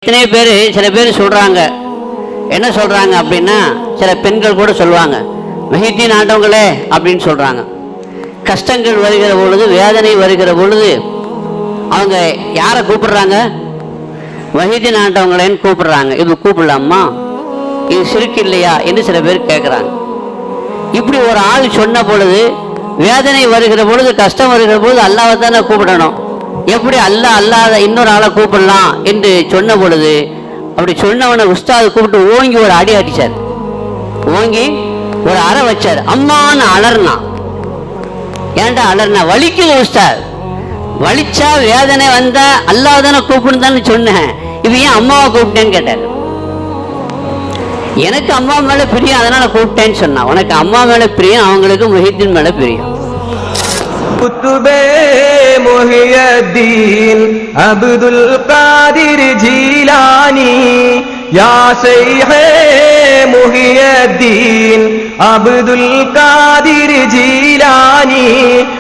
இத்தனை பேர் சில பேர் சொல்றாங்க, என்ன சொல்றாங்க அப்படின்னா, சில பெண்கள் கூட சொல்லுவாங்க, மஹிதீன் ஆண்டவங்களே அப்படின்னு சொல்றாங்க. கஷ்டங்கள் வருகிற பொழுது, வேதனை வருகிற பொழுது அவங்க யாரை கூப்பிடுறாங்க? மஹிதீன் ஆண்டவங்களேன்னு கூப்பிடுறாங்க. இது கூப்பிடலாமா? இது சிறுக்கு இல்லையா என்று சில பேர் கேட்குறாங்க. இப்படி ஒரு ஆள் சொன்ன பொழுது, வேதனை வருகிற பொழுது, கஷ்டம் வருகிற பொழுது அல்லாவை தானே கூப்பிடணும். எப்படி அல்லாத இன்னொரு ஆளை கூப்பிடலாம் என்று சொன்ன பொழுது, அப்படி சொன்னவனை உஸ்தாது கூப்பிட்டு ஓங்கி ஒரு அடி அடிச்சார். ஓங்கி ஒரு அறை வச்சார். அம்மான்னு அலர்னா. ஏன்டா அலர்னா? வலிக்குது உஸ்தாத். வலிச்சா வேதனை வந்தா அல்லாஹ் தானே கூப்பிடுதான்னு சொன்னேன், இது ஏன் அம்மாவை கூப்பிட்டேன்னு கேட்டார். எனக்கு அம்மா மேல பிரியம், அதனால கூப்பிட்டேன்னு சொன்னா. உனக்கு அம்மா மேல பிரியம், அவங்களுக்கு முஹிதீன் மேல பிரியம். குத்துபே முஹியத்தீன் அப்துல் காதிர் ஜீலானி யா ஷைஹே முஹியத்தீன் அப்துல் காதிர் ஜீலானி